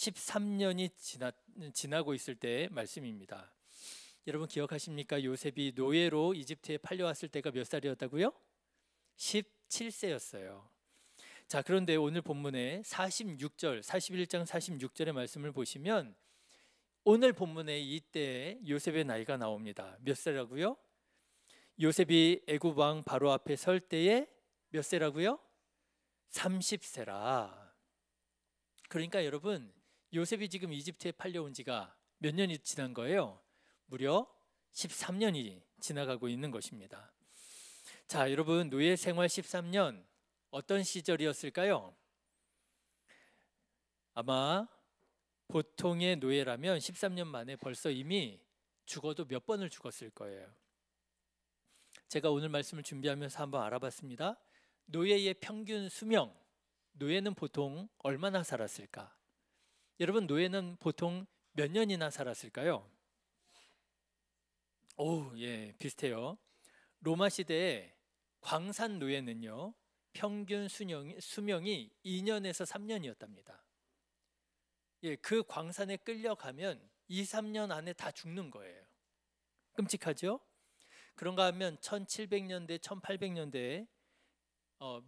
13년이 지나고 있을 때의 말씀입니다. 여러분 기억하십니까? 요셉이 노예로 이집트에 팔려왔을 때가 몇 살이었다고요? 17세였어요. 자, 그런데 오늘 본문의 46절, 41장 46절의 말씀을 보시면 오늘 본문의 이때 요셉의 나이가 나옵니다. 몇 세라고요? 요셉이 애굽 왕 바로 앞에 설 때에 몇 세라고요? 30세라. 그러니까 여러분, 요셉이 지금 이집트에 팔려온 지가 몇 년이 지난 거예요? 무려 13년이 지나가고 있는 것입니다. 자, 여러분, 노예 생활 13년 어떤 시절이었을까요? 아마 보통의 노예라면 13년 만에 벌써 이미 죽어도 몇 번을 죽었을 거예요. 제가 오늘 말씀을 준비하면서 한번 알아봤습니다. 노예의 평균 수명, 노예는 보통 얼마나 살았을까? 여러분, 노예는 보통 몇 년이나 살았을까요? 비슷해요. 로마 시대에 광산 노예는요, 평균 수명이 2년에서 3년이었답니다. 그 광산에 끌려가면 2, 3년 안에 다 죽는 거예요. 끔찍하죠? 그런가 하면 1700년대, 1800년대에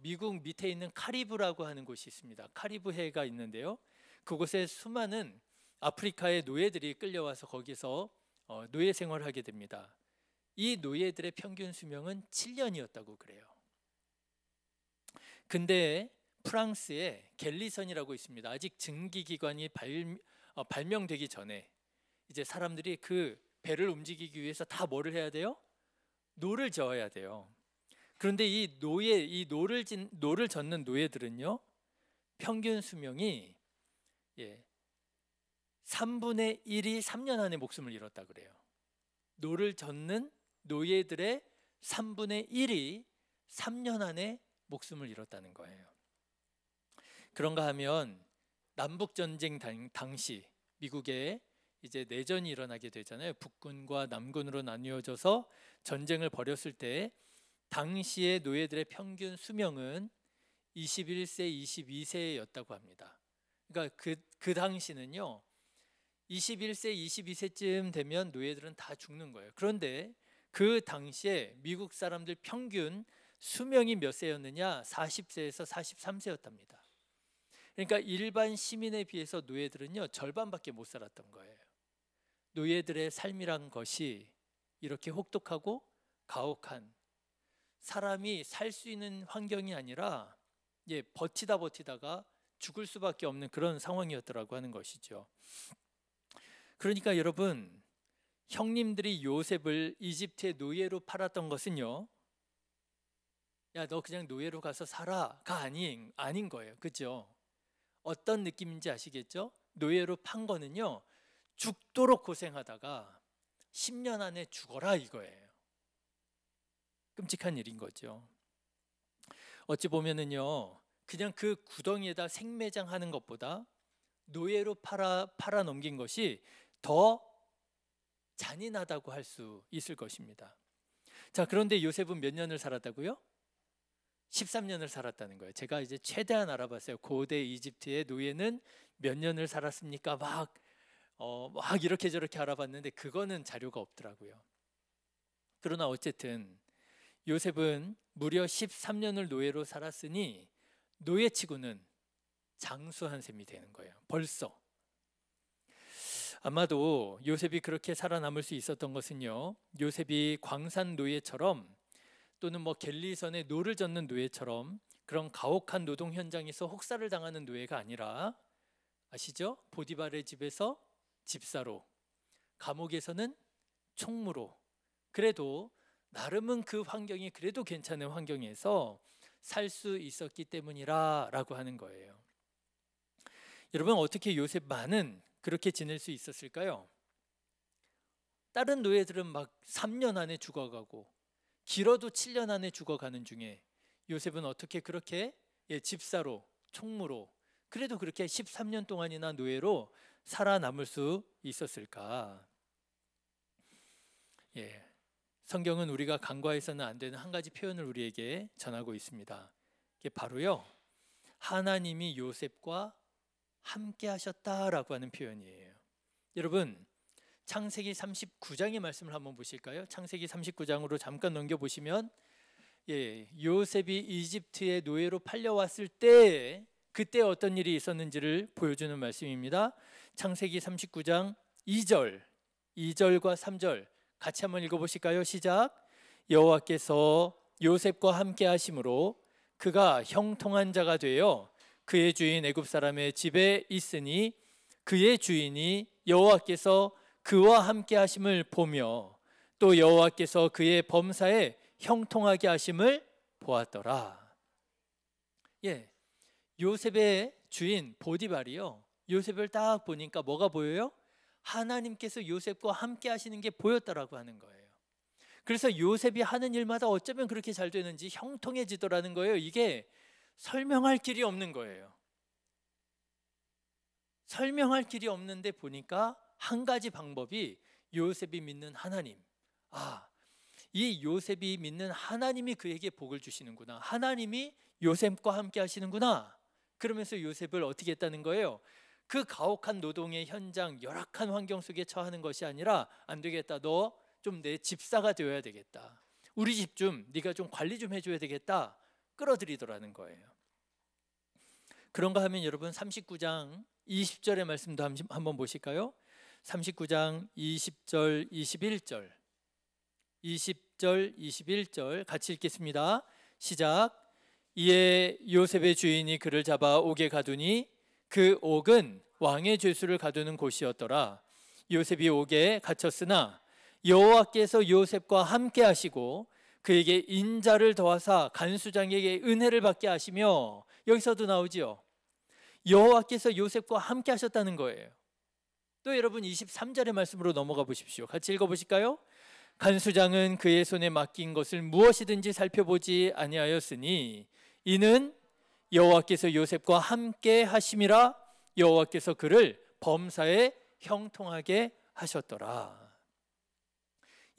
미국 밑에 있는 카리브라고 하는 곳이 있습니다. 카리브 해가 있는데요. 그곳에 수많은 아프리카의 노예들이 끌려와서 거기서 노예 생활을 하게 됩니다. 이 노예들의 평균 수명은 7년이었다고 그래요. 근데 프랑스에 갤리선이라고 있습니다. 아직 증기기관이 발명되기 전에 이제 사람들이 그 배를 움직이기 위해서 다 뭐를 해야 돼요? 노를 저어야 돼요. 그런데 이 노를 젓는 노예들은요, 평균 수명이 3분의 1이 3년 안에 목숨을 잃었다 그래요. 노를 젓는 노예들의 3분의 1이 3년 안에 목숨을 잃었다는 거예요. 그런가 하면 남북전쟁 당시 미국에 이제 내전이 일어나게 되잖아요. 북군과 남군으로 나뉘어져서 전쟁을 벌였을 때 당시의 노예들의 평균 수명은 21세, 22세였다고 합니다. 그러니까 그 당시는요, 21세, 22세쯤 되면 노예들은 다 죽는 거예요. 그런데 그 당시에 미국 사람들 평균 수명이 몇 세였느냐? 40세에서 43세였답니다. 그러니까 일반 시민에 비해서 노예들은요, 절반밖에 못 살았던 거예요. 노예들의 삶이란 것이 이렇게 혹독하고 가혹한, 사람이 살 수 있는 환경이 아니라 버티다가 죽을 수밖에 없는 그런 상황이었더라고 하는 것이죠. 그러니까 여러분, 형님들이 요셉을 이집트의 노예로 팔았던 것은요, 야, 너 그냥 노예로 가서 살아가 아닌 거예요. 그죠? 어떤 느낌인지 아시겠죠? 노예로 판 거는요, 죽도록 고생하다가 10년 안에 죽어라 이거예요. 끔찍한 일인 거죠. 어찌 보면은요, 그냥 그 구덩이에다 생매장하는 것보다 노예로 팔아 넘긴 것이 더 잔인하다고 할 수 있을 것입니다. 자, 그런데 요셉은 몇 년을 살았다고요? 13년을 살았다는 거예요. 제가 이제 최대한 알아봤어요. 고대 이집트의 노예는 몇 년을 살았습니까? 막 이렇게 저렇게 알아봤는데 그거는 자료가 없더라고요. 그러나 어쨌든 요셉은 무려 13년을 노예로 살았으니 노예치고는 장수한 셈이 되는 거예요. 벌써. 아마도 요셉이 그렇게 살아남을 수 있었던 것은요, 요셉이 광산 노예처럼 또는 갤리선의 노를 젓는 노예처럼 그런 가혹한 노동 현장에서 혹사를 당하는 노예가 아니라, 아시죠? 보디발의 집에서 집사로, 감옥에서는 총무로, 그래도 나름은 그 환경이 그래도 괜찮은 환경에서 살 수 있었기 때문이라고 하는 거예요. 여러분, 어떻게 요셉만은 그렇게 지낼 수 있었을까요? 다른 노예들은 막 3년 안에 죽어가고 길어도 7년 안에 죽어가는 중에 요셉은 어떻게 그렇게 집사로, 총무로, 그래도 그렇게 13년 동안이나 노예로 살아남을 수 있었을까? 성경은 우리가 간과해서는 안 되는 한 가지 표현을 우리에게 전하고 있습니다. 그게 바로요, 하나님이 요셉과 함께 하셨다라고 하는 표현이에요. 여러분, 창세기 39장의 말씀을 한번 보실까요? 창세기 39장으로 잠깐 넘겨보시면 요셉이 이집트의 노예로 팔려왔을 때 그때 어떤 일이 있었는지를 보여주는 말씀입니다. 창세기 39장 2절과 3절 같이 한번 읽어보실까요? 시작. 여호와께서 요셉과 함께 하심으로 그가 형통한 자가 되어 그의 주인 애굽 사람의 집에 있으니 그의 주인이 여호와께서 그와 함께 하심을 보며 또 여호와께서 그의 범사에 형통하게 하심을 보았더라. 요셉의 주인 보디발이요, 요셉을 딱 보니까 뭐가 보여요? 하나님께서 요셉과 함께 하시는 게 보였다라고 하는 거예요. 그래서 요셉이 하는 일마다 어쩌면 그렇게 잘 되는지 형통해지더라는 거예요. 이게 설명할 길이 없는 거예요. 설명할 길이 없는데 보니까 한 가지 방법이 요셉이 믿는 하나님. 이 요셉이 믿는 하나님이 그에게 복을 주시는구나. 하나님이 요셉과 함께 하시는구나. 그러면서 요셉을 어떻게 했다는 거예요? 그 가혹한 노동의 현장, 열악한 환경 속에 처하는 것이 아니라 안 되겠다. 너 좀 내 집사가 되어야 되겠다. 우리 집 좀 네가 좀 관리 좀 해줘야 되겠다. 끌어들이더라는 거예요. 그런가 하면 여러분 39장 20절의 말씀도 한번 보실까요? 39장 20절, 21절 20절, 21절 같이 읽겠습니다. 시작. 이에 요셉의 주인이 그를 잡아 옥에 가두니 그 옥은 왕의 죄수를 가두는 곳이었더라. 요셉이 옥에 갇혔으나 여호와께서 요셉과 함께 하시고 그에게 인자를 더하사 간수장에게 은혜를 받게 하시며, 여기서도 나오지요. 여호와께서 요셉과 함께 하셨다는 거예요. 또 여러분 23절의 말씀으로 넘어가 보십시오. 같이 읽어보실까요? 간수장은 그의 손에 맡긴 것을 무엇이든지 살펴보지 아니하였으니 이는 여호와께서 요셉과 함께 하심이라. 여호와께서 그를 범사에 형통하게 하셨더라.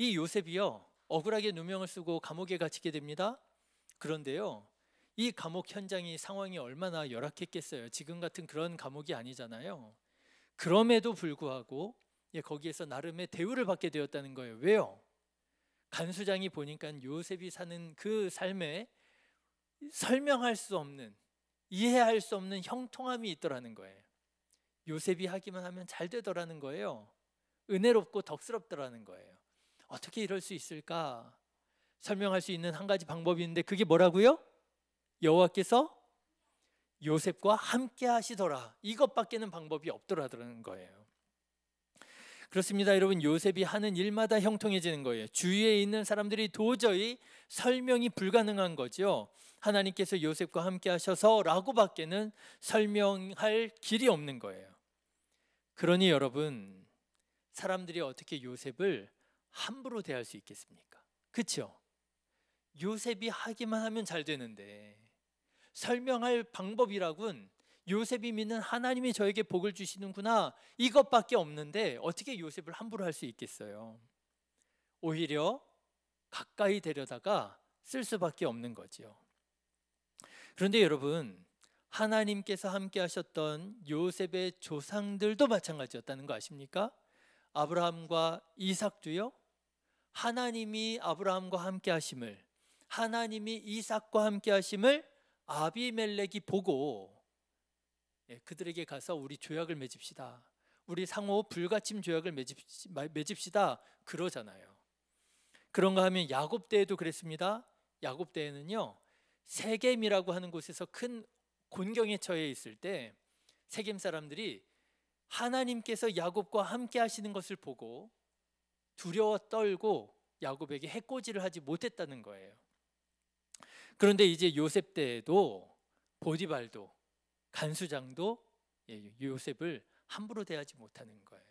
이 요셉이요, 억울하게 누명을 쓰고 감옥에 갇히게 됩니다. 그런데요, 이 감옥 현장이 상황이 얼마나 열악했겠어요. 지금 같은 그런 감옥이 아니잖아요. 그럼에도 불구하고 거기에서 나름의 대우를 받게 되었다는 거예요. 왜요? 간수장이 보니까 요셉이 사는 그 삶에 설명할 수 없는, 이해할 수 없는 형통함이 있더라는 거예요. 요셉이 하기만 하면 잘 되더라는 거예요. 은혜롭고 덕스럽더라는 거예요. 어떻게 이럴 수 있을까? 설명할 수 있는 한 가지 방법이 있는데 그게 뭐라고요? 여호와께서 요셉과 함께 하시더라. 이것밖에는 방법이 없더라는 거예요. 그렇습니다. 여러분, 요셉이 하는 일마다 형통해지는 거예요. 주위에 있는 사람들이 도저히 설명이 불가능한 거죠. 하나님께서 요셉과 함께 하셔서 라고밖에는 설명할 길이 없는 거예요. 그러니 여러분, 사람들이 어떻게 요셉을 함부로 대할 수 있겠습니까? 그렇죠? 요셉이 하기만 하면 잘 되는데 설명할 방법이라곤 요셉이 믿는 하나님이 저에게 복을 주시는구나, 이것밖에 없는데 어떻게 요셉을 함부로 할 수 있겠어요? 오히려 가까이 데려다가 쓸 수밖에 없는 거죠. 그런데 여러분, 하나님께서 함께 하셨던 요셉의 조상들도 마찬가지였다는 거 아십니까? 아브라함과 이삭도요, 하나님이 아브라함과 함께 하심을, 하나님이 이삭과 함께 하심을 아비멜렉이 보고 그들에게 가서 우리 조약을 맺읍시다, 우리 상호 불가침 조약을 맺읍시다 그러잖아요. 그런가 하면 야곱 때에도 그랬습니다. 야곱 때에는요, 세겜이라고 하는 곳에서 큰 곤경에 처해 있을 때 세겜 사람들이 하나님께서 야곱과 함께 하시는 것을 보고 두려워 떨고 야곱에게 해코지를 하지 못했다는 거예요. 그런데 이제 요셉 때에도 보디발도 간수장도 요셉을 함부로 대하지 못하는 거예요.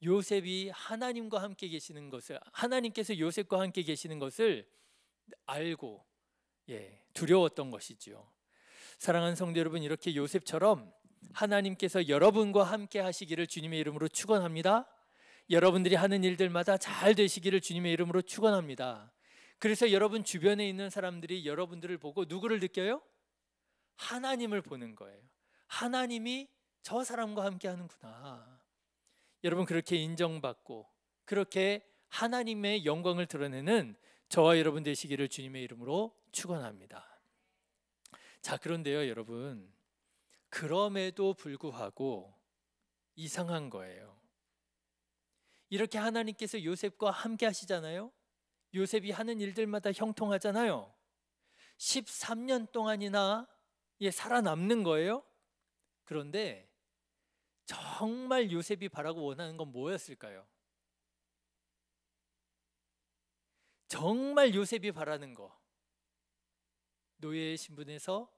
요셉이 하나님과 함께 계시는 것을, 하나님께서 요셉과 함께 계시는 것을 알고 두려웠던 것이죠. 사랑하는 성도 여러분, 이렇게 요셉처럼 하나님께서 여러분과 함께 하시기를 주님의 이름으로 축원합니다. 여러분들이 하는 일들마다 잘 되시기를 주님의 이름으로 축원합니다. 그래서 여러분 주변에 있는 사람들이 여러분들을 보고 누구를 느껴요? 하나님을 보는 거예요. 하나님이 저 사람과 함께 하는구나. 여러분, 그렇게 인정받고 그렇게 하나님의 영광을 드러내는 저와 여러분 되시기를 주님의 이름으로 축원합니다. 자, 그런데요 여러분, 그럼에도 불구하고 이상한 거예요. 이렇게 하나님께서 요셉과 함께 하시잖아요. 요셉이 하는 일들마다 형통하잖아요. 13년 동안이나 살아남는 거예요. 그런데 정말 요셉이 바라고 원하는 건 뭐였을까요? 정말 요셉이 바라는 거, 노예의 신분에서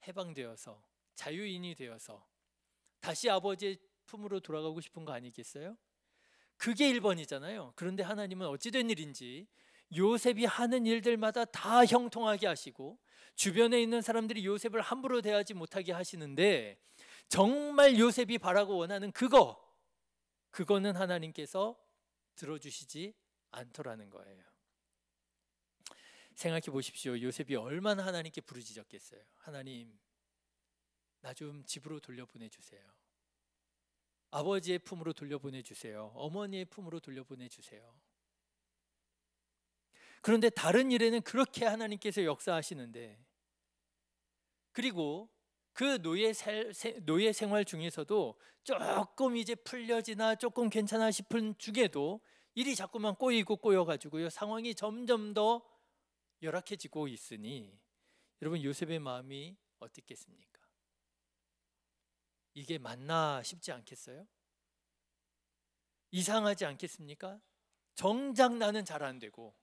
해방되어서 자유인이 되어서 다시 아버지의 품으로 돌아가고 싶은 거 아니겠어요? 그게 1번이잖아요. 그런데 하나님은 어찌된 일인지 요셉이 하는 일들마다 다 형통하게 하시고 주변에 있는 사람들이 요셉을 함부로 대하지 못하게 하시는데, 정말 요셉이 바라고 원하는 그거는 하나님께서 들어주시지 않더라는 거예요. 생각해 보십시오. 요셉이 얼마나 하나님께 부르짖었겠어요. 하나님, 나 좀 집으로 돌려보내주세요. 아버지의 품으로 돌려보내주세요. 어머니의 품으로 돌려보내주세요. 그런데 다른 일에는 그렇게 하나님께서 역사하시는데, 그리고 그 노예 생활 중에서도 조금 이제 풀려지나 조금 괜찮아 싶은 중에도 일이 자꾸만 꼬여가지고요, 상황이 점점 더 열악해지고 있으니 여러분, 요셉의 마음이 어떻겠습니까? 이게 맞나 싶지 않겠어요? 이상하지 않겠습니까? 정작 나는 잘 안 되고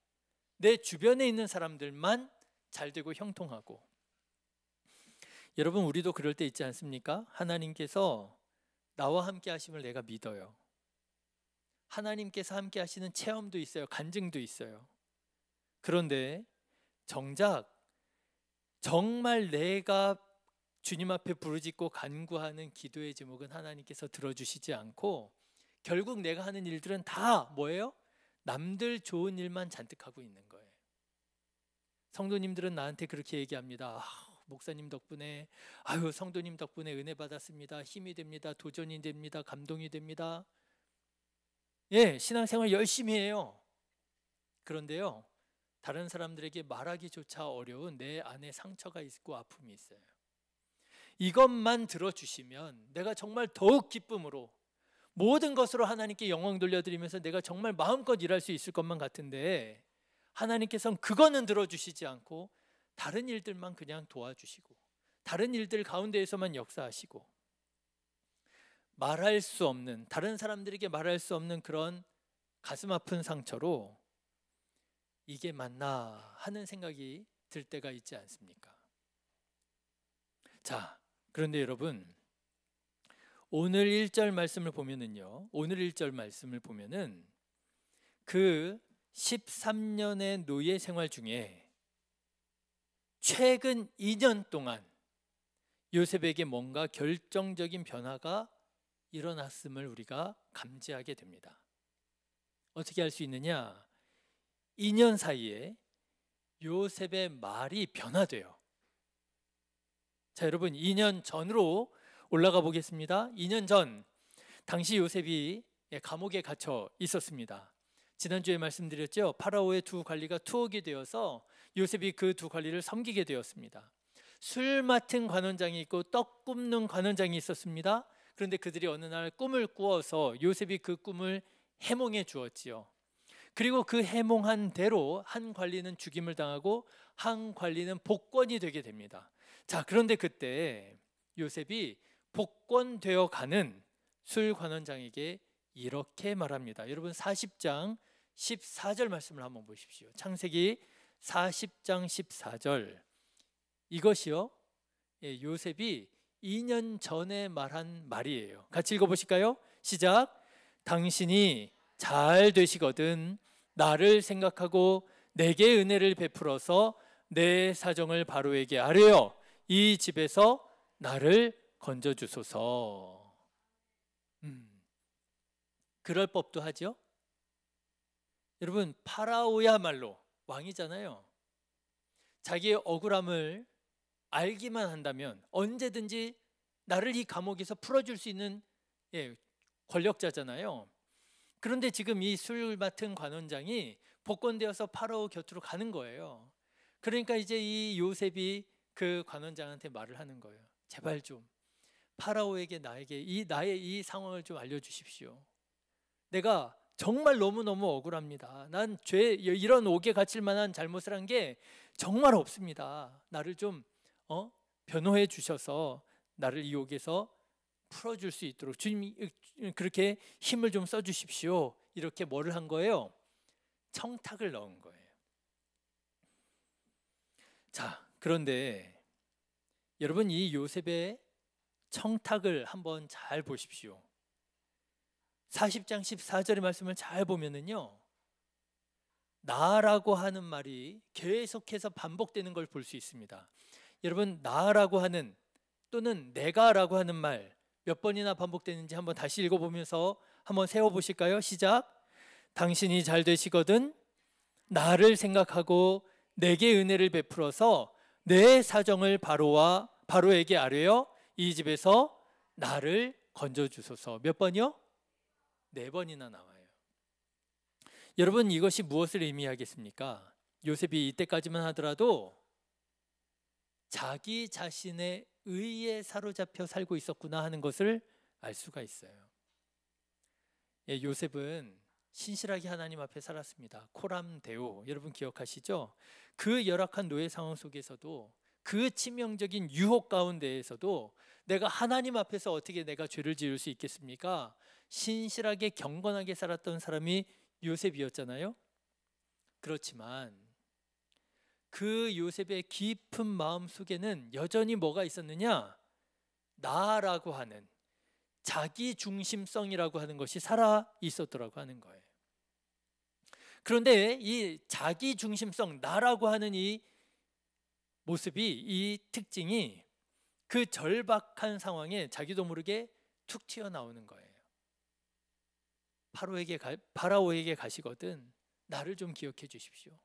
내 주변에 있는 사람들만 잘 되고 형통하고. 여러분, 우리도 그럴 때 있지 않습니까? 하나님께서 나와 함께 하심을 내가 믿어요. 하나님께서 함께 하시는 체험도 있어요. 간증도 있어요. 그런데 정작 정말 내가 주님 앞에 부르짖고 간구하는 기도의 제목은 하나님께서 들어주시지 않고, 결국 내가 하는 일들은 다 뭐예요? 남들 좋은 일만 잔뜩 하고 있는 거예요. 성도님들은 나한테 그렇게 얘기합니다. 목사님 덕분에, 성도님 덕분에 은혜 받았습니다. 힘이 됩니다. 도전이 됩니다. 감동이 됩니다. 신앙생활 열심히 해요. 그런데요, 다른 사람들에게 말하기조차 어려운 내 안에 상처가 있고 아픔이 있어요. 이것만 들어주시면 내가 정말 더욱 기쁨으로 모든 것으로 하나님께 영광 돌려드리면서 내가 정말 마음껏 일할 수 있을 것만 같은데, 하나님께서는 그거는 들어주시지 않고 다른 일들만 그냥 도와주시고 다른 일들 가운데에서만 역사하시고, 말할 수 없는, 다른 사람들에게 말할 수 없는 그런 가슴 아픈 상처로 이게 맞나 하는 생각이 들 때가 있지 않습니까? 자, 그런데 여러분, 오늘 1절 말씀을 보면은 그 13년의 노예 생활 중에 최근 2년 동안 요셉에게 뭔가 결정적인 변화가 일어났음을 우리가 감지하게 됩니다. 어떻게 알 수 있느냐? 2년 사이에 요셉의 말이 변화돼요. 자, 여러분, 2년 전으로 올라가 보겠습니다. 2년 전, 당시 요셉이 감옥에 갇혀 있었습니다. 지난주에 말씀드렸죠. 파라오의 두 관리가 투옥이 되어서 요셉이 그 두 관리를 섬기게 되었습니다. 술 맡은 관원장이 있고 떡 굽는 관원장이 있었습니다. 그런데 그들이 어느 날 꿈을 꾸어서 요셉이 그 꿈을 해몽해 주었지요. 그리고 그 해몽한 대로 한 관리는 죽임을 당하고 한 관리는 복권이 되게 됩니다. 자, 그런데 그때 요셉이 복권되어 가는 술 관원장에게 이렇게 말합니다. 여러분, 40장 14절 말씀을 한번 보십시오. 창세기 40장 14절. 이것이요, 요셉이 2년 전에 말한 말이에요. 같이 읽어보실까요? 시작. 당신이 잘 되시거든 나를 생각하고 내게 은혜를 베풀어서 내 사정을 바로에게 아뢰어 이 집에서 나를 건져주소서. 그럴 법도 하죠. 여러분, 파라오야말로 왕이잖아요. 자기의 억울함을 알기만 한다면 언제든지 나를 이 감옥에서 풀어줄 수 있는 권력자잖아요. 그런데 지금 이 술 맡은 관원장이 복권되어서 파라오 곁으로 가는 거예요. 그러니까 이제 이 요셉이 그 관원장한테 말을 하는 거예요. 제발 좀 파라오에게 나의 이 상황을 좀 알려주십시오. 내가 정말 너무너무 억울합니다. 난 이런 옥에 갇힐 만한 잘못을 한 게 정말 없습니다. 나를 좀 변호해 주셔서 나를 이 옥에서 풀어줄 수 있도록 주님 그렇게 힘을 좀 써주십시오. 이렇게 뭐를 한 거예요? 청탁을 넣은 거예요. 자, 그런데 여러분 이 요셉의 청탁을 한번 잘 보십시오. 40장 14절의 말씀을 잘 보면은요, 나라고 하는 말이 계속해서 반복되는 걸 볼 수 있습니다. 여러분, 나라고 하는 또는 내가라고 하는 말 몇 번이나 반복되는지 한번 다시 읽어보면서 한번 세워보실까요? 시작. 당신이 잘 되시거든 나를 생각하고 내게 은혜를 베풀어서 내 사정을 바로에게 아뢰어 이 집에서 나를 건져주소서. 몇 번이요? 4번이나 나와요. 여러분, 이것이 무엇을 의미하겠습니까? 요셉이 이때까지만 하더라도 자기 자신의 의에 사로잡혀 살고 있었구나 하는 것을 알 수가 있어요. 요셉은 신실하게 하나님 앞에 살았습니다. 코람데오, 여러분 기억하시죠? 그 열악한 노예 상황 속에서도, 그 치명적인 유혹 가운데에서도 내가 하나님 앞에서 어떻게 내가 죄를 지을 수 있겠습니까? 신실하게 경건하게 살았던 사람이 요셉이었잖아요. 그렇지만 그 요셉의 깊은 마음 속에는 여전히 뭐가 있었느냐? 나라고 하는 자기 중심성이라고 하는 것이 살아 있었더라고 하는 거예요. 그런데 이 자기 중심성, 나라고 하는 이 모습이, 이 특징이 그 절박한 상황에 자기도 모르게 툭 튀어나오는 거예요. 파라오에게 가시거든 나를 좀 기억해 주십시오.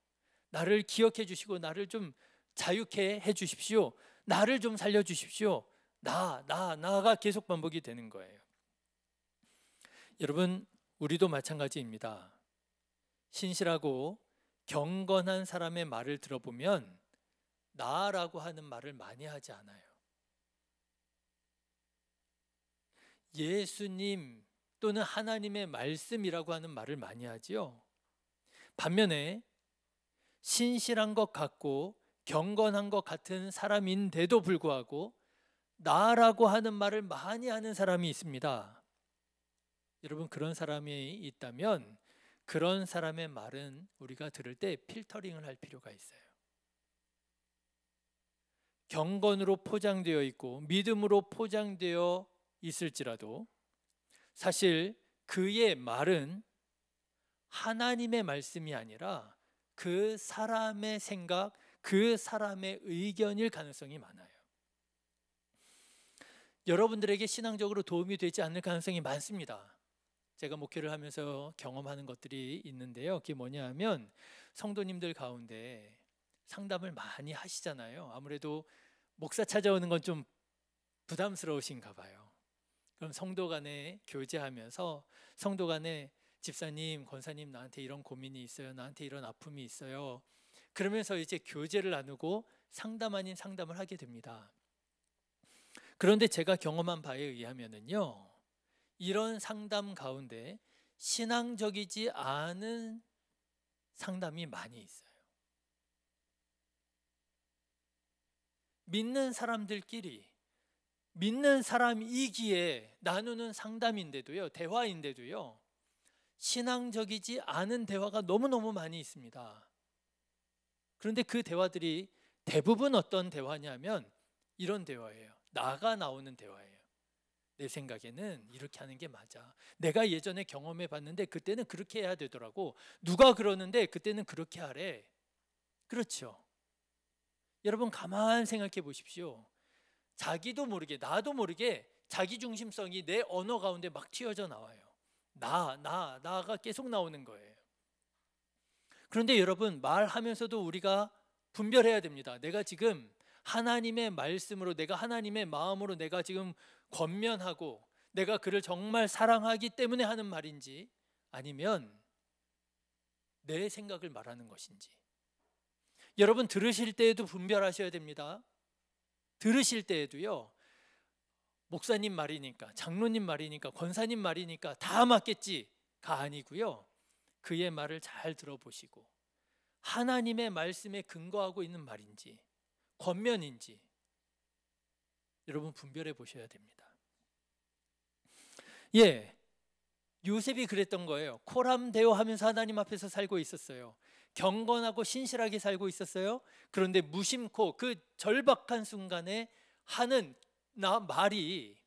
나를 기억해 주시고 나를 좀 자유케 해 주십시오. 나를 좀 살려 주십시오. 나가 계속 반복이 되는 거예요. 여러분, 우리도 마찬가지입니다. 신실하고 경건한 사람의 말을 들어보면 나라고 하는 말을 많이 하지 않아요. 예수님 또는 하나님의 말씀이라고 하는 말을 많이 하지요. 반면에 신실한 것 같고 경건한 것 같은 사람인데도 불구하고 나라고 하는 말을 많이 하는 사람이 있습니다. 여러분, 그런 사람이 있다면 그런 사람의 말은 우리가 들을 때 필터링을 할 필요가 있어요. 경건으로 포장되어 있고 믿음으로 포장되어 있을지라도 사실 그의 말은 하나님의 말씀이 아니라 그 사람의 생각, 그 사람의 의견일 가능성이 많아요. 여러분들에게 신앙적으로 도움이 되지 않을 가능성이 많습니다. 제가 목회를 하면서 경험하는 것들이 있는데요. 그게 뭐냐 하면 성도님들 가운데 상담을 많이 하시잖아요. 아무래도 목사 찾아오는 건 좀 부담스러우신가 봐요. 그럼 성도 간에 교제하면서 성도 간에 집사님, 권사님 나한테 이런 고민이 있어요. 나한테 이런 아픔이 있어요. 그러면서 이제 교제를 나누고 상담 아닌 상담을 하게 됩니다. 그런데 제가 경험한 바에 의하면은요, 이런 상담 가운데 신앙적이지 않은 상담이 많이 있어요. 믿는 사람들끼리 믿는 사람이기에 나누는 상담인데도요, 대화인데도요, 신앙적이지 않은 대화가 너무너무 많이 있습니다. 그런데 그 대화들이 대부분 어떤 대화냐면 이런 대화예요. 나가 나오는 대화예요. 내 생각에는 이렇게 하는 게 맞아. 내가 예전에 경험해 봤는데 그때는 그렇게 해야 되더라고. 누가 그러는데 그때는 그렇게 하래. 그렇죠. 여러분, 가만 생각해 보십시오. 자기도 모르게, 나도 모르게 자기 중심성이 내 언어 가운데 막 튀어져 나와요. 나가 계속 나오는 거예요. 그런데 여러분, 말하면서도 우리가 분별해야 됩니다. 내가 지금 하나님의 말씀으로, 내가 하나님의 마음으로 내가 지금 권면하고 내가 그를 정말 사랑하기 때문에 하는 말인지, 아니면 내 생각을 말하는 것인지. 여러분, 들으실 때에도 분별하셔야 됩니다. 들으실 때에도요, 목사님 말이니까, 장로님 말이니까, 권사님 말이니까 다 맞겠지가 아니고요, 그의 말을 잘 들어보시고 하나님의 말씀에 근거하고 있는 말인지 권면인지 여러분 분별해 보셔야 됩니다. 예, 요셉이 그랬던 거예요. 코람대오하면서 하나님 앞에서 살고 있었어요. 경건하고 신실하게 살고 있었어요. 그런데 무심코 그 절박한 순간에 하는 말이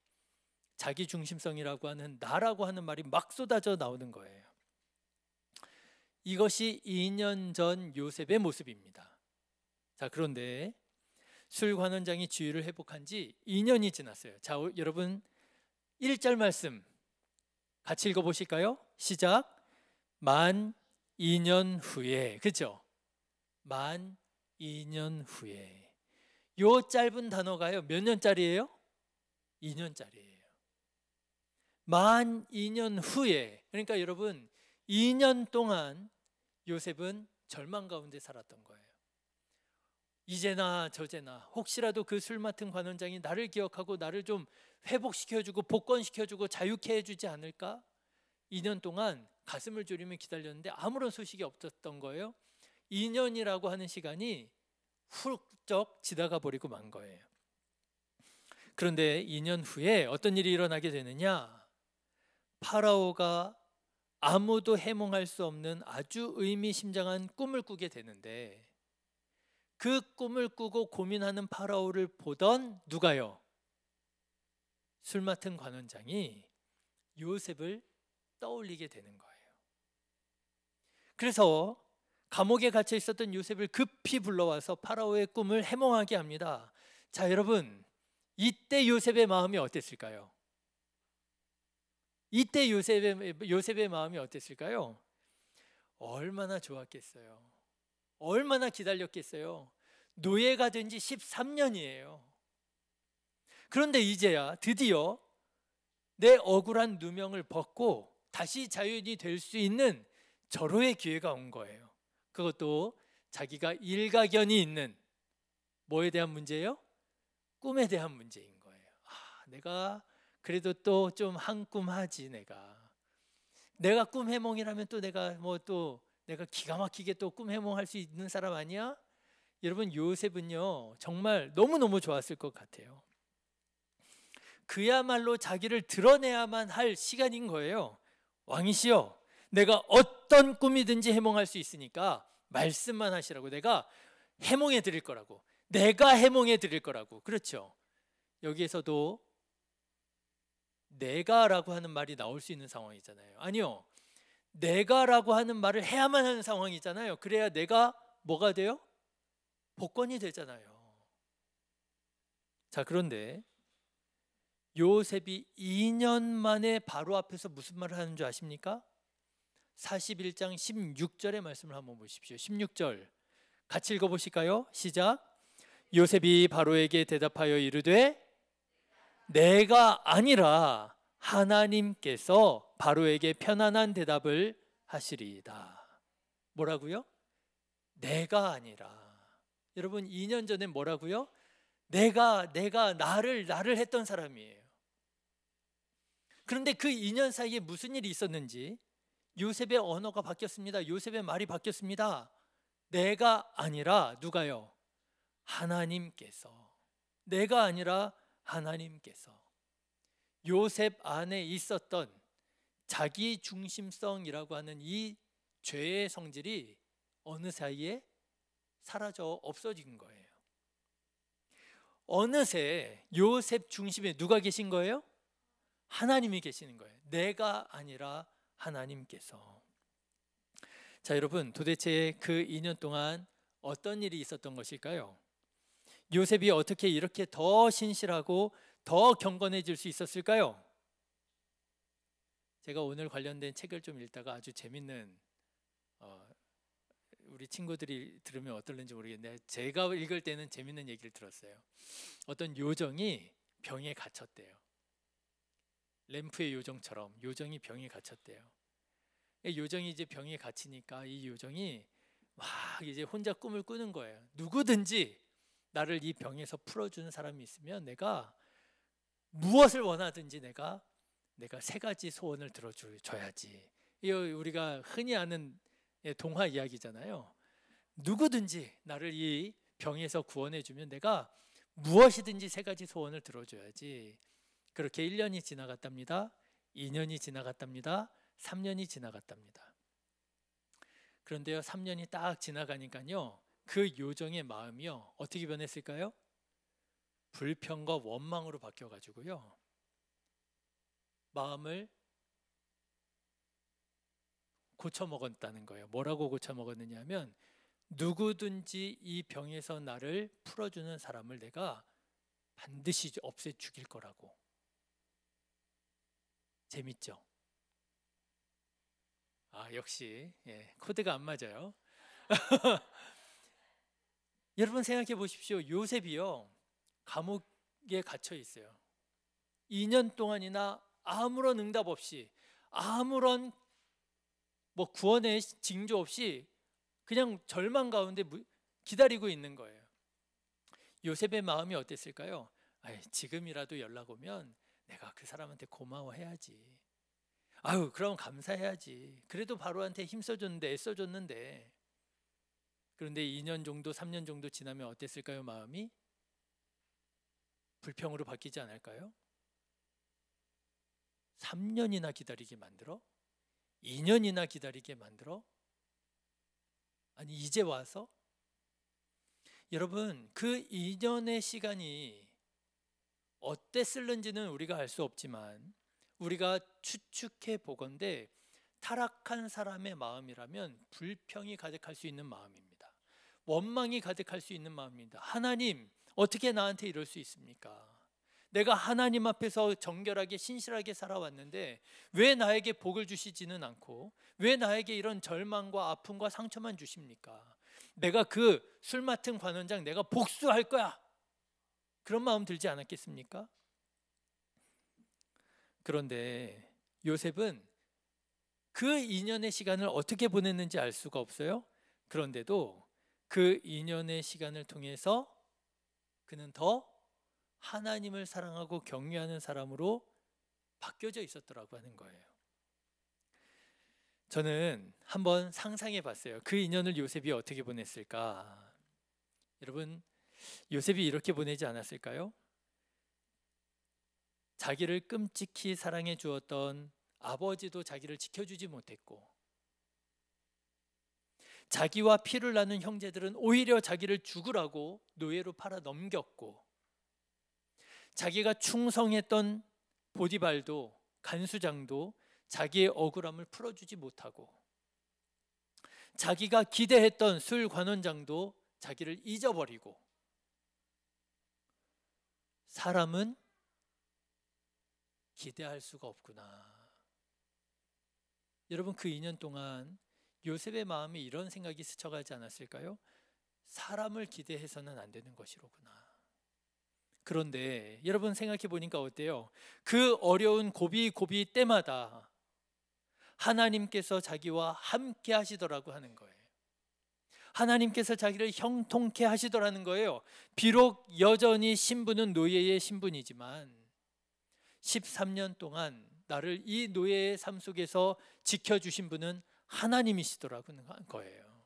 자기 중심성이라고 하는, 나라고 하는 말이 막 쏟아져 나오는 거예요. 이것이 2년 전 요셉의 모습입니다. 자, 그런데 술관원장이 지위를 회복한 지 2년이 지났어요. 자, 여러분 1절 말씀 같이 읽어보실까요? 시작. 만 2년 후에. 그렇죠? 만 2년 후에. 요 짧은 단어가요, 몇 년짜리예요? 2년짜리예요. 만 2년 후에. 그러니까 여러분 2년 동안 요셉은 절망 가운데 살았던 거예요. 이제나 저제나 혹시라도 그 술 맡은 관원장이 나를 기억하고 나를 좀 회복시켜주고 복권시켜주고 자유케 해주지 않을까? 2년 동안 가슴을 졸이며 기다렸는데 아무런 소식이 없었던 거예요. 2년이라고 하는 시간이 훌쩍 지나가 버리고 만 거예요. 그런데 2년 후에 어떤 일이 일어나게 되느냐? 파라오가 아무도 해몽할 수 없는 아주 의미심장한 꿈을 꾸게 되는데, 그 꿈을 꾸고 고민하는 파라오를 보던 누가요? 술 맡은 관원장이 요셉을 떠올리게 되는 거예요. 그래서 감옥에 갇혀 있었던 요셉을 급히 불러와서 파라오의 꿈을 해몽하게 합니다. 자, 여러분, 이때 요셉의 마음이 어땠을까요? 이때 요셉의 마음이 어땠을까요? 얼마나 좋았겠어요. 얼마나 기다렸겠어요. 노예가 된 지 13년이에요. 그런데 이제야 드디어 내 억울한 누명을 벗고 다시 자유인이 될 수 있는 절호의 기회가 온 거예요. 그것도 자기가 일가견이 있는 뭐에 대한 문제예요? 꿈에 대한 문제인 거예요. 내가 그래도 또 좀 한 꿈 하지. 내가 꿈 해몽이라면 또 내가 기가 막히게 또 꿈 해몽할 수 있는 사람 아니야? 여러분, 요셉은요 정말 너무너무 좋았을 것 같아요. 그야말로 자기를 드러내야만 할 시간인 거예요. 왕이시여, 내가 어떤 꿈이든지 해몽할 수 있으니까 말씀만 하시라고. 내가 해몽해 드릴 거라고. 내가 해몽해 드릴 거라고. 그렇죠? 여기에서도 내가라고 하는 말이 나올 수 있는 상황이잖아요. 아니요, 내가라고 하는 말을 해야만 하는 상황이잖아요. 그래야 내가 뭐가 돼요? 복권이 되잖아요. 자, 그런데 요셉이 2년 만에 바로 앞에서 무슨 말을 하는 줄 아십니까? 41장 16절의 말씀을 한번 보십시오. 16절 같이 읽어보실까요? 시작. 요셉이 바로에게 대답하여 이르되 내가 아니라 하나님께서 바로에게 편안한 대답을 하시리이다. 뭐라고요? 내가 아니라. 여러분, 2년 전에 뭐라고요? 내가 나를 했던 사람이에요. 그런데 그 2년 사이에 무슨 일이 있었는지 요셉의 언어가 바뀌었습니다. 요셉의 말이 바뀌었습니다. 내가 아니라 누가요? 하나님께서. 내가 아니라 하나님께서. 요셉 안에 있었던 자기 중심성이라고 하는 이 죄의 성질이 어느 사이에 사라져 없어진 거예요. 어느새 요셉 중심에 누가 계신 거예요? 하나님이 계시는 거예요. 내가 아니라 하나님께서. 자, 여러분, 도대체 그 2년 동안 어떤 일이 있었던 것일까요? 요셉이 어떻게 이렇게 더 신실하고 더 경건해질 수 있었을까요? 제가 오늘 관련된 책을 좀 읽다가 아주 재밌는, 우리 친구들이 들으면 어떨는지 모르겠는데 제가 읽을 때는 재밌는 얘기를 들었어요. 어떤 요정이 병에 갇혔대요. 램프의 요정처럼 요정이 병에 갇혔대요. 요정이 이제 병에 갇히니까 이 요정이 막 이제 혼자 꿈을 꾸는 거예요. 누구든지 나를 이 병에서 풀어주는 사람이 있으면 내가 무엇을 원하든지 내가 세 가지 소원을 들어줘야지. 이거 우리가 흔히 아는 동화 이야기잖아요. 누구든지 나를 이 병에서 구원해주면 내가 무엇이든지 세 가지 소원을 들어줘야지. 그렇게 1년이 지나갔답니다. 2년이 지나갔답니다. 3년이 지나갔답니다. 그런데요, 3년이 딱 지나가니까요, 그 요정의 마음이요, 어떻게 변했을까요? 불평과 원망으로 바뀌어가지고요, 마음을 고쳐먹었다는 거예요. 뭐라고 고쳐먹었느냐 하면, 누구든지 이 병에서 나를 풀어주는 사람을 내가 반드시 없애 죽일 거라고. 재밌죠? 역시 코드가 안 맞아요. 여러분 생각해 보십시오. 요셉이요, 감옥에 갇혀 있어요. 2년 동안이나 아무런 응답 없이, 아무런 구원의 징조 없이 그냥 절망 가운데 기다리고 있는 거예요. 요셉의 마음이 어땠을까요? 지금이라도 연락 오면 내가 그 사람한테 고마워해야지. 그럼 감사해야지. 그래도 바로한테 힘써줬는데, 애써줬는데. 그런데 2년 정도, 3년 정도 지나면 어땠을까요? 마음이 불평으로 바뀌지 않을까요? 3년이나 기다리게 만들어? 2년이나 기다리게 만들어? 아니, 이제 와서? 여러분, 그 2년의 시간이 어땠을는지는 우리가 알 수 없지만 우리가 추측해 보건대 타락한 사람의 마음이라면 불평이 가득할 수 있는 마음입니다. 원망이 가득할 수 있는 마음입니다. 하나님, 어떻게 나한테 이럴 수 있습니까? 내가 하나님 앞에서 정결하게 신실하게 살아왔는데 왜 나에게 복을 주시지는 않고 왜 나에게 이런 절망과 아픔과 상처만 주십니까? 내가 그 술 맡은 관원장 내가 복수할 거야. 그런 마음 들지 않았겠습니까? 그런데 요셉은 그 2년의 시간을 어떻게 보냈는지 알 수가 없어요. 그런데도 그 2년의 시간을 통해서 그는 더 하나님을 사랑하고 경외하는 사람으로 바뀌어져 있었더라고 하는 거예요. 저는 한번 상상해 봤어요. 그 2년을 요셉이 어떻게 보냈을까? 여러분, 요셉이 이렇게 보내지 않았을까요? 자기를 끔찍히 사랑해 주었던 아버지도 자기를 지켜주지 못했고, 자기와 피를 나눈 형제들은 오히려 자기를 죽으라고 노예로 팔아 넘겼고, 자기가 충성했던 보디발도, 간수장도 자기의 억울함을 풀어주지 못하고, 자기가 기대했던 술 관원장도 자기를 잊어버리고, 사람은 기대할 수가 없구나. 여러분, 그 2년 동안 요셉의 마음에 이런 생각이 스쳐가지 않았을까요? 사람을 기대해서는 안 되는 것이로구나. 그런데 여러분 생각해 보니까 어때요? 그 어려운 고비 때마다 하나님께서 자기와 함께 하시더라고 하는 거예요. 하나님께서 자기를 형통케 하시더라는 거예요. 비록 여전히 신분은 노예의 신분이지만 13년 동안 나를 이 노예의 삶 속에서 지켜주신 분은 하나님이시더라고 하는 거예요.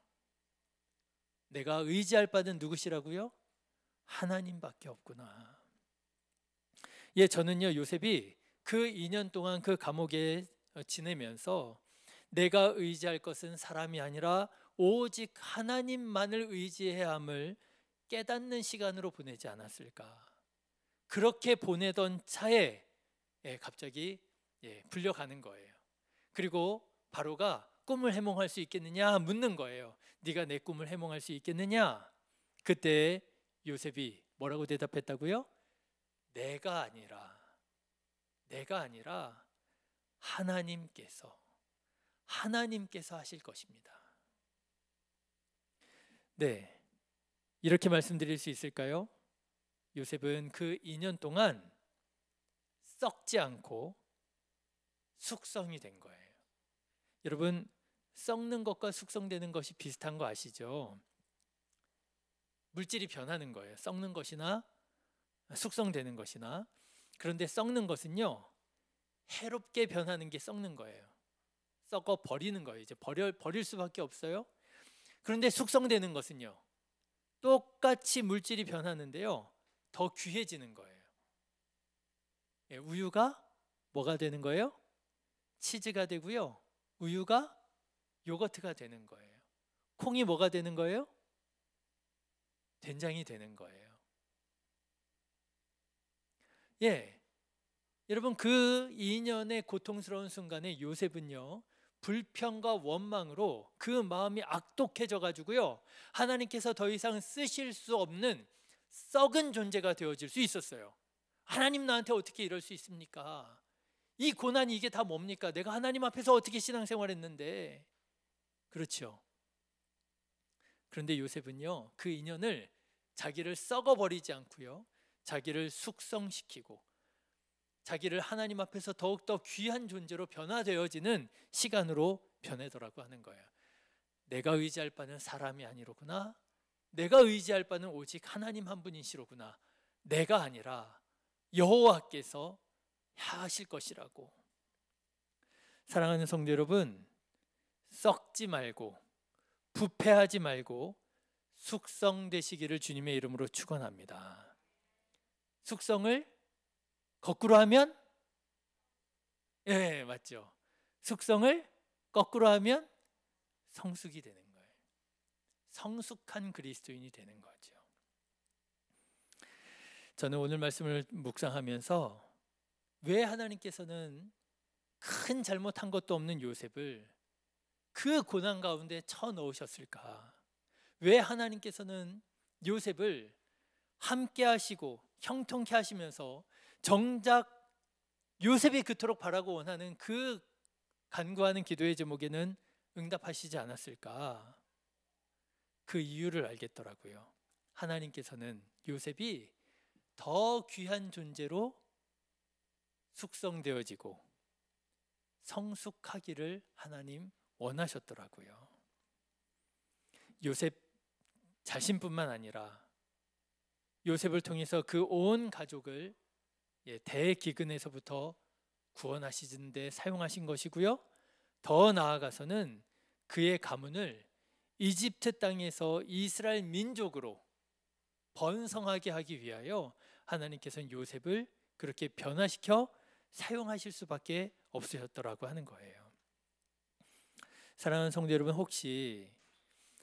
내가 의지할 바는 누구시라고요? 하나님밖에 없구나. 저는요, 요셉이 그 2년 동안 그 감옥에 지내면서 내가 의지할 것은 사람이 아니라 오직 하나님만을 의지해야 함을 깨닫는 시간으로 보내지 않았을까. 그렇게 보내던 차에 갑자기 불려가는 거예요. 그리고 바로가 꿈을 해몽할 수 있겠느냐 묻는 거예요. 네가 내 꿈을 해몽할 수 있겠느냐? 그때 요셉이 뭐라고 대답했다고요? 내가 아니라 하나님께서 하실 것입니다. 네, 이렇게 말씀드릴 수 있을까요? 요셉은 그 2년 동안 썩지 않고 숙성이 된 거예요. 여러분, 썩는 것과 숙성되는 것이 비슷한 거 아시죠? 물질이 변하는 거예요. 썩는 것이나 숙성되는 것이나. 그런데 썩는 것은요, 해롭게 변하는 게 썩는 거예요. 썩어 버리는 거예요. 이제 버릴 수밖에 없어요. 그런데 숙성되는 것은요, 똑같이 물질이 변하는데요, 더 귀해지는 거예요. 예, 우유가 뭐가 되는 거예요? 치즈가 되고요, 우유가 요거트가 되는 거예요. 콩이 뭐가 되는 거예요? 된장이 되는 거예요. 예, 여러분, 그 2년의 고통스러운 순간에 요셉은요, 불평과 원망으로 그 마음이 악독해져 가지고요, 하나님께서 더 이상 쓰실 수 없는 썩은 존재가 되어질 수 있었어요. 하나님, 나한테 어떻게 이럴 수 있습니까? 이 고난이 이게 다 뭡니까? 내가 하나님 앞에서 어떻게 신앙생활했는데. 그렇죠. 그런데 요셉은요, 그 인연을 자기를 썩어버리지 않고요, 자기를 숙성시키고 자기를 하나님 앞에서 더욱더 귀한 존재로 변화되어지는 시간으로 변하더라고 하는 거예요. 내가 의지할 바는 사람이 아니로구나. 내가 의지할 바는 오직 하나님 한 분이시로구나. 내가 아니라 여호와께서 하실 것이라고. 사랑하는 성도 여러분, 썩지 말고 부패하지 말고 숙성되시기를 주님의 이름으로 축원합니다. 숙성을 거꾸로 하면, 예, 맞죠. 숙성을 거꾸로 하면 성숙이 되는 거예요. 성숙한 그리스도인이 되는 거죠. 저는 오늘 말씀을 묵상하면서 왜 하나님께서는 큰 잘못한 것도 없는 요셉을 그 고난 가운데 쳐넣으셨을까? 왜 하나님께서는 요셉을 함께 하시고 형통케 하시면서 정작 요셉이 그토록 바라고 원하는 그 간구하는 기도의 제목에는 응답하시지 않았을까? 그 이유를 알겠더라고요. 하나님께서는 요셉이 더 귀한 존재로 숙성되어지고 성숙하기를 하나님 원하셨더라고요. 요셉 자신뿐만 아니라 요셉을 통해서 그 온 가족을 대기근에서부터 구원하시는 데 사용하신 것이고요, 더 나아가서는 그의 가문을 이집트 땅에서 이스라엘 민족으로 번성하게 하기 위하여 하나님께서는 요셉을 그렇게 변화시켜 사용하실 수밖에 없으셨더라고 하는 거예요. 사랑하는 성도 여러분, 혹시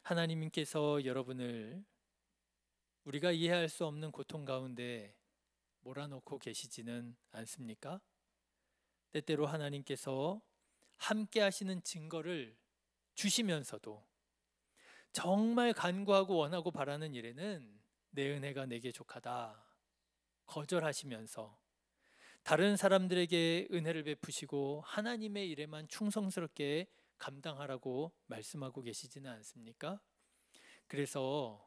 하나님께서 여러분을 우리가 이해할 수 없는 고통 가운데 몰아넣고 계시지는 않습니까? 때때로 하나님께서 함께 하시는 증거를 주시면서도 정말 간구하고 원하고 바라는 일에는 내 은혜가 내게 족하다 거절하시면서 다른 사람들에게 은혜를 베푸시고 하나님의 일에만 충성스럽게 감당하라고 말씀하고 계시지는 않습니까? 그래서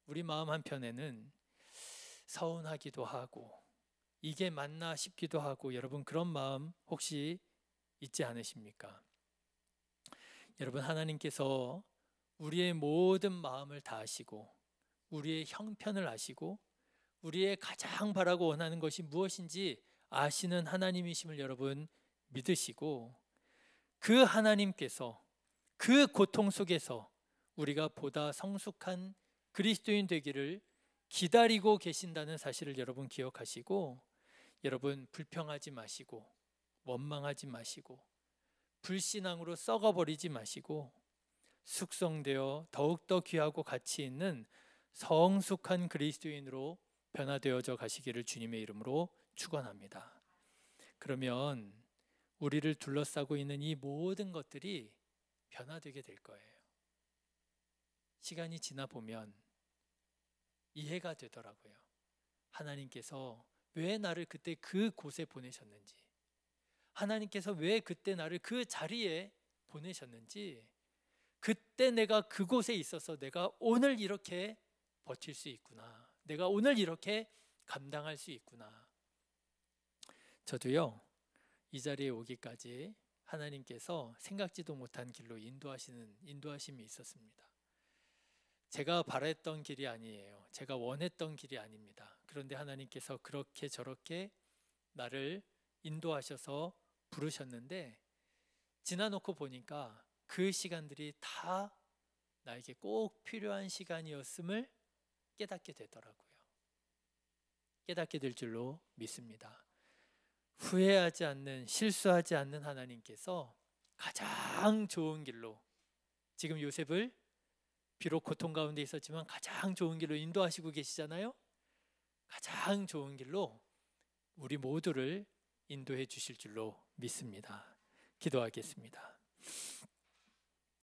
우리 마음 한편에는 서운하기도 하고 이게 맞나 싶기도 하고, 여러분 그런 마음 혹시 있지 않으십니까? 여러분, 하나님께서 우리의 모든 마음을 다 아시고 우리의 형편을 아시고 우리의 가장 바라고 원하는 것이 무엇인지 아시는 하나님이심을 여러분 믿으시고, 그 하나님께서 그 고통 속에서 우리가 보다 성숙한 그리스도인 되기를 기다리고 계신다는 사실을 여러분 기억하시고, 여러분 불평하지 마시고 원망하지 마시고 불신앙으로 썩어버리지 마시고 숙성되어 더욱더 귀하고 가치 있는 성숙한 그리스도인으로 변화되어져 가시기를 주님의 이름으로 축원합니다. 그러면 우리를 둘러싸고 있는 이 모든 것들이 변화되게 될 거예요. 시간이 지나 보면 이해가 되더라고요. 하나님께서 왜 나를 그때 그 곳에 보내셨는지, 하나님께서 왜 그때 나를 그 자리에 보내셨는지, 그때 내가 그곳에 있어서 내가 오늘 이렇게 버틸 수 있구나, 내가 오늘 이렇게 감당할 수 있구나. 저도요, 이 자리에 오기까지 하나님께서 생각지도 못한 길로 인도하심이 있었습니다. 제가 바랬던 길이 아니에요. 제가 원했던 길이 아닙니다. 그런데 하나님께서 그렇게 저렇게 나를 인도하셔서 부르셨는데 지나놓고 보니까 그 시간들이 다 나에게 꼭 필요한 시간이었음을 깨닫게 되더라고요. 깨닫게 될 줄로 믿습니다. 후회하지 않는, 실수하지 않는 하나님께서 가장 좋은 길로, 지금 요셉을 비록 고통 가운데 있었지만 가장 좋은 길로 인도하시고 계시잖아요. 가장 좋은 길로 우리 모두를 인도해 주실 줄로 믿습니다. 기도하겠습니다.